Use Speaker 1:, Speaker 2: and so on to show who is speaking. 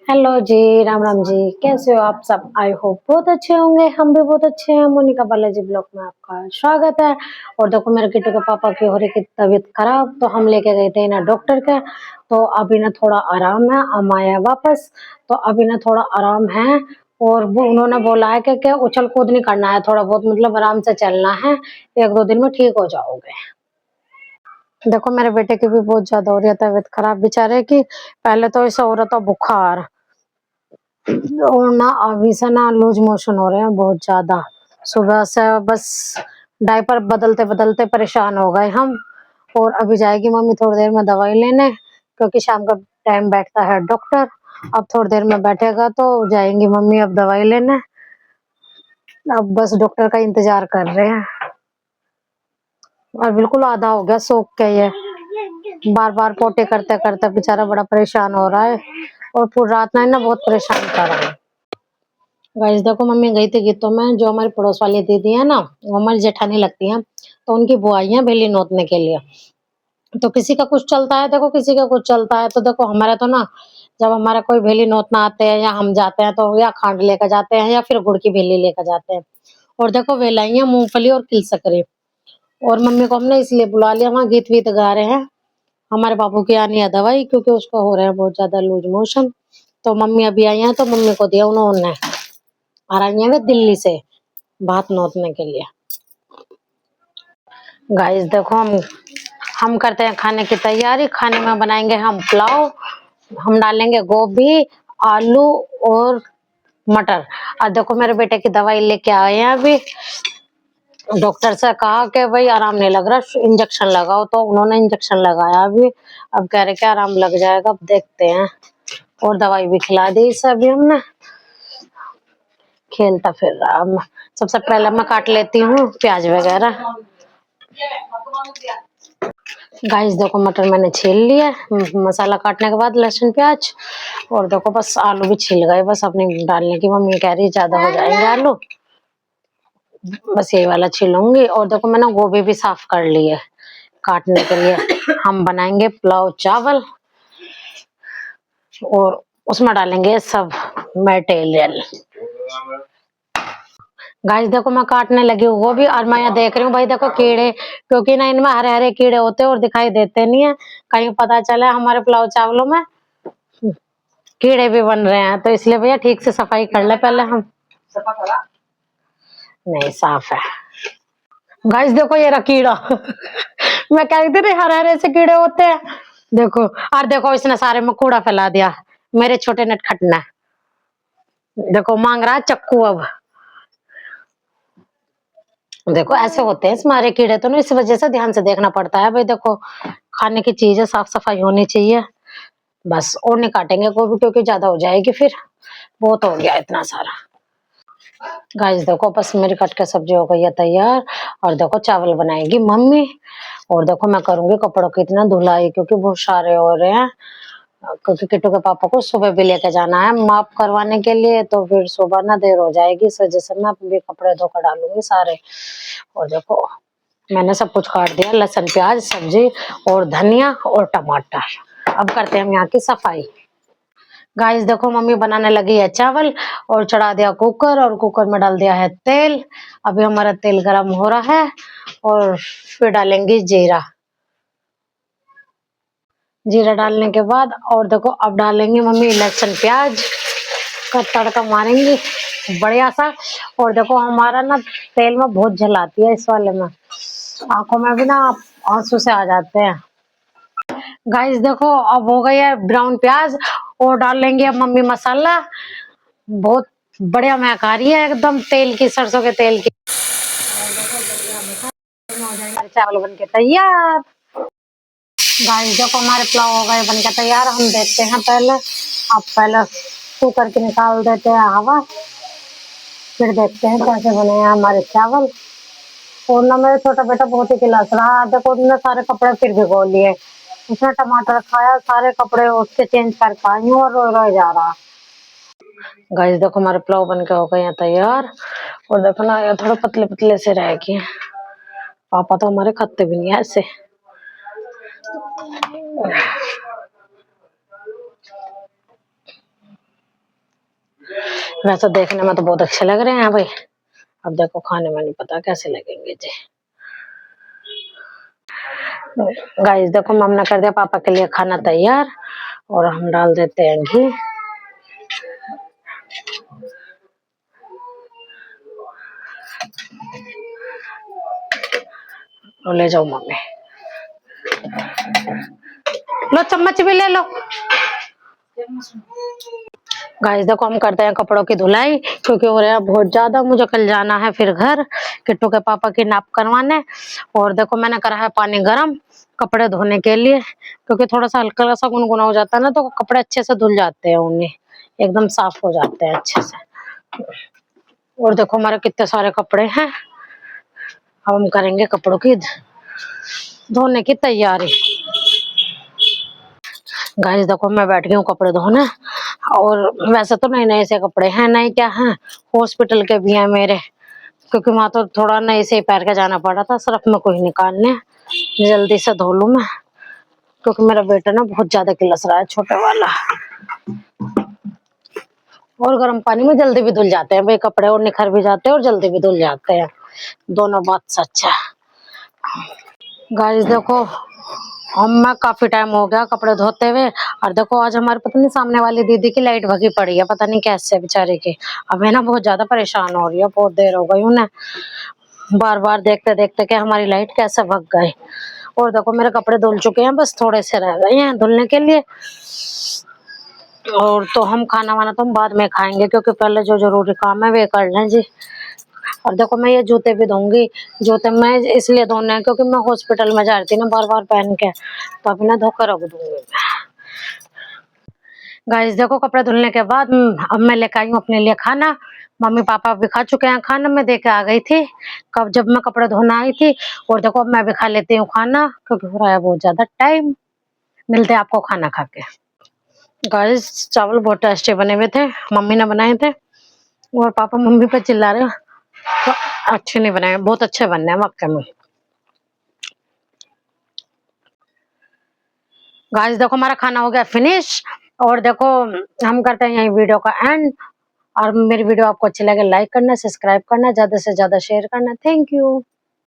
Speaker 1: Hello जी, राम राम जी। कैसे हो आप सब? आई होप बहुत अच्छे होंगे। हम भी बहुत अच्छे हैं। मोनिका बालाजी ब्लॉग में आपका स्वागत है। और देखो, मेरे किट्टू के पापा की हो रही की तबीयत खराब, तो हम लेके गए थे ना डॉक्टर के। तो अभी ना थोड़ा आराम है, हम आए हैं वापस। तो अभी ना थोड़ा आराम है। और वो उन्होंने बोला है कि उछल कूद नहीं करना है, थोड़ा बहुत मतलब आराम से चलना है। 1-2 दिन में ठीक हो जाओगे। देखो, मेरे बेटे की भी बहुत ज्यादा हो रही है तबीयत खराब बेचारे की। पहले तो ऐसा हो रहा था बुखार, और ना अभी से ना लूज मोशन हो रहे हैं बहुत ज्यादा। सुबह से बस डायपर बदलते बदलते परेशान हो गए हम। और अभी जाएगी मम्मी थोड़ी देर में दवाई लेने, क्योंकि शाम का टाइम बैठता है डॉक्टर। अब थोड़ी देर में बैठेगा तो जाएंगी मम्मी अब दवाई लेने। अब बस डॉक्टर का इंतजार कर रहे हैं। और बिल्कुल आधा हो गया सोख के ये, बार बार पोटे करते करते बेचारा बड़ा परेशान हो रहा है। और पूरी रात में ना बहुत परेशान कर रहा है। गाइस देखो, मम्मी गई थी गीतों में। जो हमारी पड़ोस वाली दीदी है ना, वो हमारी जेठानी लगती है। तो उनकी बुआ आई है भेली नोतने के लिए। तो किसी का कुछ चलता है, देखो किसी का कुछ चलता है। तो देखो हमारा तो ना, जब हमारा कोई भेली नोतना आते हैं या हम जाते हैं, तो या खांड लेकर जाते हैं या फिर गुड़ की भेली लेकर जाते हैं। और देखो वे लाई है मूंगफली और किलसकरी। और मम्मी को हमने इसलिए बुला लिया, वहाँ गीत वीत गा रहे हैं। हमारे बाबू की आनी है दवाई, क्योंकि उसको हो रहे हैं बहुत ज्यादा लूज मोशन। तो मम्मी अभी आई है, तो मम्मी को दिया उन्होंने। और आई है वे दिल्ली से भात नोतने के लिए। गाइस देखो, हम करते हैं खाने की तैयारी। खाने में बनाएंगे हम पुलाव। हम डालेंगे गोभी, आलू और मटर। और देखो, मेरे बेटे की दवाई लेके आए हैं अभी। डॉक्टर से कहा कि भाई आराम नहीं लग रहा, इंजेक्शन लगाओ। तो उन्होंने इंजेक्शन लगाया अभी। अब कह रहे कि आराम लग जाएगा, अब देखते हैं। और दवाई भी खिला दी इसे अभी हमने। खेलता फिर रहा। अब सबसे पहले मैं काट लेती हूँ प्याज वगैरह। गाइस देखो, मटर मैंने छील लिया। मसाला काटने के बाद लहसुन प्याज। और देखो बस आलू भी छिल गए, बस अपने डालने की। मम्मी कह रही ज्यादा हो जाएंगे आलू, बस यही वाला छीलूंगी। और देखो मैंने गोभी भी साफ कर ली है काटने के लिए। हम बनाएंगे पुलाव चावल, और उसमें डालेंगे सब मटेरियल। गाइस देखो, मैं काटने लगी हूँ वो भी। और मैं यहाँ देख रही हूँ भाई, देखो कीड़े, क्योंकि ना इनमें हरे हरे कीड़े होते हैं और दिखाई देते नहीं है। कहीं पता चला हमारे पुलाव चावलों में कीड़े भी बन रहे हैं, तो इसलिए भैया ठीक से सफाई कर ले पहले हम। नहीं, साफ है। गाइस देखो, ये रहा कीड़ा। मैं कह रही थी ना हरे हरे से कीड़े होते हैं। देखो, और देखो इसने सारे में कूड़ा फैला दिया, मेरे छोटे नटखट ने। देखो मांग रहा है चक्कू अब। देखो ऐसे होते हैं इसमें हरे कीड़े, तो ना इस वजह से ध्यान से देखना पड़ता है भाई। देखो खाने की चीज है, साफ सफाई होनी चाहिए बस। और नहीं काटेंगे गोभी, क्योंकि ज्यादा हो जाएगी फिर। बहुत हो गया इतना सारा। गाइस देखो, बस मेरी कट के सब्जी हो गई है तैयार। और देखो चावल बनाएगी मम्मी। और देखो मैं करूंगी कपड़ों की इतना धुलाई, क्योंकि बहुत सारे हो रहे हैं। क्योंकि किट्टू के पापा को सुबह भी लेके जाना है माप करवाने के लिए, तो फिर सुबह ना देर हो जाएगी। इस वजह से मैं भी कपड़े धोकर डालूंगी सारे। और देखो मैंने सब कुछ काट दिया, लहसुन प्याज सब्जी और धनिया और टमाटर। अब करते हैं हम यहाँ की सफाई। गाइस देखो, मम्मी बनाने लगी है चावल। और चढ़ा दिया कुकर, और कुकर में डाल दिया है तेल। अभी हमारा तेल गरम हो रहा है। और फिर डालेंगे जीरा। जीरा डालने के बाद और देखो अब डालेंगे मम्मी लहसुन प्याज का तड़का मारेंगे बढ़िया सा। और देखो हमारा ना तेल में बहुत जलाती है इस वाले में, आंखों में भी ना आंसू से आ जाते हैं। गाइस देखो, अब हो गई है ब्राउन प्याज। और डाल लेंगे अब मम्मी मसाला। बहुत बढ़िया महक आ रही है एकदम तेल की, सरसों के तेल की। चावल बन के तैयार। गाइस देखो, हमारे पुलाव हो गए बन के तैयार। हम देखते हैं पहले। अब पहले कुकर के निकाल देते हैं हवा, फिर देखते हैं कैसे बने हैं हमारे चावल। और ना मेरा छोटा बेटा बहुत ही खिलास रहा। देखो उसने सारे कपड़े फिर भिगो लिए। उसने टमाटर खाया, सारे कपड़े उसके चेंज करके आई हूँ, और रो रो जा रहा। गाइस देखो, हमारे पुलाव बन के हो गए हैं तैयार। और देखो ना ये थोड़े पतले पतले से रह गए। पापा तो हमारे खाते भी नहीं है ऐसे। वैसे देखने में तो बहुत अच्छे लग रहे हैं भाई, अब देखो खाने में नहीं पता कैसे लगेंगे जी। गाइस देखो मम्मी ने कर दिया पापा के लिए खाना तैयार और हम डाल देते हैं घी। और ले जाओ मम्मी, लो चम्मच भी ले लो। गाइस देखो हम करते हैं कपड़ों की धुलाई, क्योंकि हो रहा है बहुत ज्यादा, मुझे कल जाना है फिर घर किट्टू के पापा की नाप करवाने। और देखो मैंने करा है पानी गरम कपड़े धोने के लिए, क्योंकि थोड़ा सा हल्का सा गुनगुना हो जाता है ना तो कपड़े अच्छे से धुल जाते हैं, उन्हें एकदम साफ हो जाते हैं अच्छे से। और देखो हमारे कितने सारे कपड़े हैं, अब हम करेंगे कपड़ों की धोने की तैयारी। गाइस देखो मैं बैठ गई हूँ कपड़े धोने, और वैसे तो नए नए से कपड़े हैं, नए क्या हैं हॉस्पिटल के भी हैं मेरे, क्योंकि वहां तो थोड़ा नए से पहन के जाना पड़ा था, सर्फ में कोई निकालने, जल्दी से धो लूं मैं, क्योंकि मेरा बेटा ना बहुत ज्यादा किलस रहा है छोटे वाला। और गर्म पानी में जल्दी भी धुल जाते हैं भाई कपड़े, और निखर भी जाते हैं और जल्दी भी धुल जाते हैं, दोनों बात सच है। गाइस देखो मैं काफी टाइम हो गया कपड़े धोते हुए, और देखो आज हमारे पता नहीं सामने वाली दीदी की लाइट भगी पड़ी है, पता नहीं कैसे बेचारे की। अब है ना बहुत ज्यादा परेशान हो रही है, बहुत देर हो गई उन्हें बार बार देखते देखते कि हमारी लाइट कैसे भग गई। और देखो मेरे कपड़े धुल चुके हैं, बस थोड़े से रह गए हैं धुलने के लिए। और तो हम खाना वाना तो हम बाद में खाएंगे, क्योंकि पहले जो जरूरी काम है वे कर लें जी। और देखो मैं ये जूते भी धोऊंगी, जूते मैं इसलिए धोने हैं क्योंकि मैं हॉस्पिटल में जा रही थी ना बार बार पहन के, तो अभी ना धोकर रख दूंगी। गाइस देखो कपड़े धुलने के बाद अब मैं लेकर आई हूँ अपने लिए खाना, मम्मी पापा भी खा चुके हैं खाना, मैं दे के आ गई थी कब जब मैं कपड़े धोना आई थी। और देखो अब मैं भी खा लेती हूँ खाना, क्योंकि हो रहा है बहुत ज्यादा टाइम। मिलते हैं आपको खाना खा के। गाइस चावल बहुत टेस्टी बने हुए थे, मम्मी ने बनाए थे, और पापा मम्मी पे चिल्ला रहे तो अच्छे नहीं बनाए, बहुत अच्छे बनने हैं वाकई में। गाइस देखो हमारा खाना हो गया फिनिश, और देखो हम करते हैं यही वीडियो का एंड। और मेरी वीडियो आपको अच्छी लगे लाइक करना, सब्सक्राइब करना, ज्यादा से ज्यादा शेयर करना। Thank you.